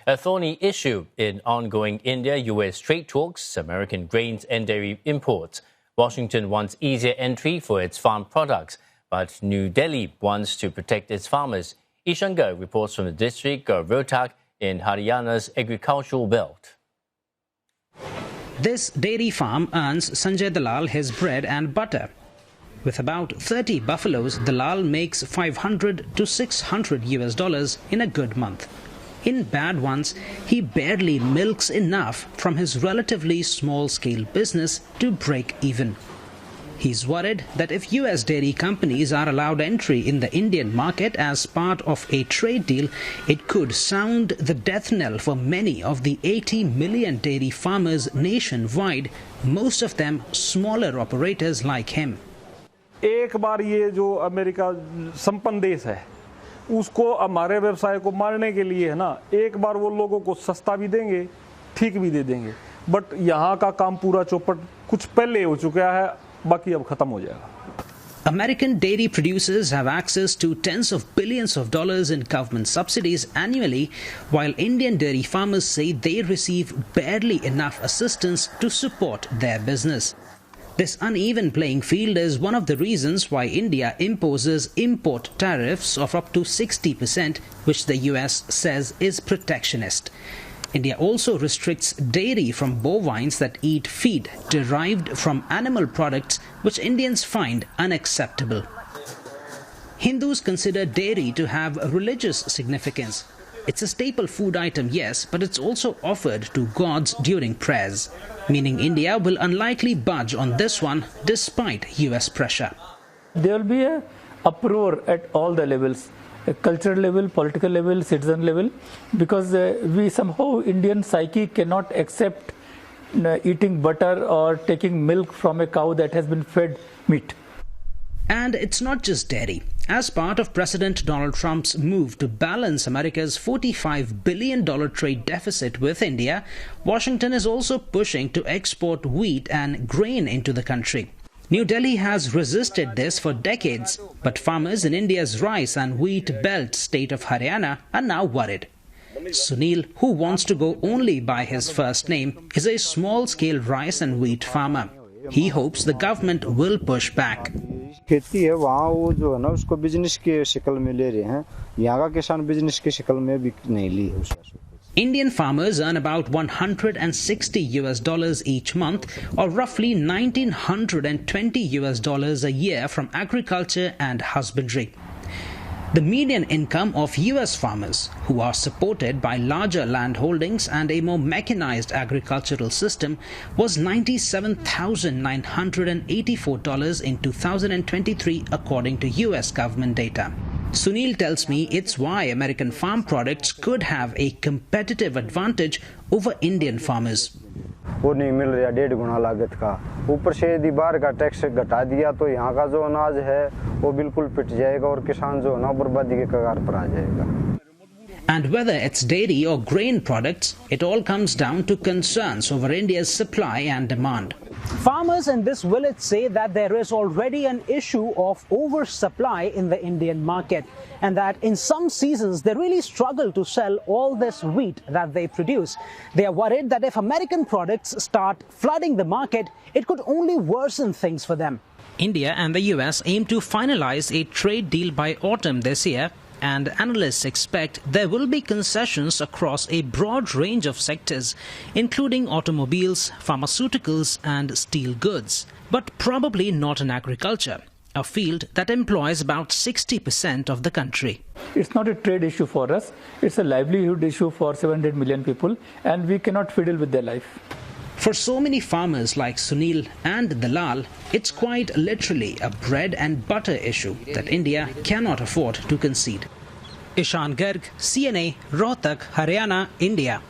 A thorny issue in ongoing India-US trade talks, American grains and dairy imports. Washington wants easier entry for its farm products, but New Delhi wants to protect its farmers. Ishan Garg reports from the district of Rohtak in Haryana's agricultural belt. This dairy farm earns Sanjay Dalal his bread and butter. With about 30 buffaloes, Dalal makes $500 to $600 in a good month. In bad ones, he barely milks enough from his relatively small-scale business to break even. He's worried that if US dairy companies are allowed entry in the Indian market as part of a trade deal, it could sound the death knell for many of the 80 million dairy farmers nationwide, most of them smaller operators like him. एक बार ये जो America संपन्न देश है, उसको हमारे व्यवसाय को मारने के लिए है ना, एक बार वो लोगों को सस्ता भी देंगे, ठीक भी दे देंगे, बट यहाँ का काम पूरा चौपट कुछ पहले हो चुका है, बाकी अब खत्म हो जाएगा. American dairy producers have access to tens of billions of dollars in government subsidies annually, while Indian dairy farmers say they receive barely enough assistance to support their business. This uneven playing field is one of the reasons why India imposes import tariffs of up to 60%, which the US says is protectionist. India also restricts dairy from bovines that eat feed derived from animal products, which Indians find unacceptable. Hindus consider dairy to have religious significance. It's a staple food item, yes, but it's also offered to gods during prayers, meaning India will unlikely budge on this one despite US pressure. There will be an uproar at all the levels. Cultural level, political level, citizen level, because we somehow Indian psyche cannot accept eating butter or taking milk from a cow that has been fed meat. And it's not just dairy. As part of President Donald Trump's move to balance America's $45 billion trade deficit with India, Washington is also pushing to export wheat and grain into the country. New Delhi has resisted this for decades, but farmers in India's rice and wheat belt state of Haryana are now worried. Sunil, who wants to go only by his first name, is a small-scale rice and wheat farmer. He hopes the government will push back. खेती है वहाँ वो जो है ना उसको business के शक्ल में ले रहे हैं, यहाँ का किसान बिजनेस के शक्ल में भी नहीं ली है उसका. Indian farmers earn about $160 each month, or roughly $1,920 a year from agriculture and husbandry. The median income of US farmers, who are supported by larger land holdings and a more mechanized agricultural system, was $97,984 in 2023 according to US government data. Sunil tells me it's why American farm products could have a competitive advantage over Indian farmers. वो नहीं मिल रहा 1.5 गुना लागत का, ऊपर से यदि बाहर का टैक्स घटा दिया तो यहाँ का जो अनाज है वो बिल्कुल पिट जाएगा और किसान जो है ना बर्बादी के कगार पर आ जाएगा. And whether it's dairy or grain products, it all comes down to concerns over India's supply and demand. Farmers in this village say that there is already an issue of oversupply in the Indian market, and that in some seasons they really struggle to sell all this wheat that they produce. They are worried that if American products start flooding the market, it could only worsen things for them. India and the US aim to finalize a trade deal by autumn this year, and analysts expect there will be concessions across a broad range of sectors, including automobiles, pharmaceuticals and steel goods, but probably not in agriculture, a field that employs about 60% of the country. It's not a trade issue for us, it's a livelihood issue for 700 million people, and we cannot fiddle with their life. For so many farmers like Sunil and Dalal, it's quite literally a bread and butter issue that India cannot afford to concede. Ishan Garg, CNA, Rohtak, Haryana, India.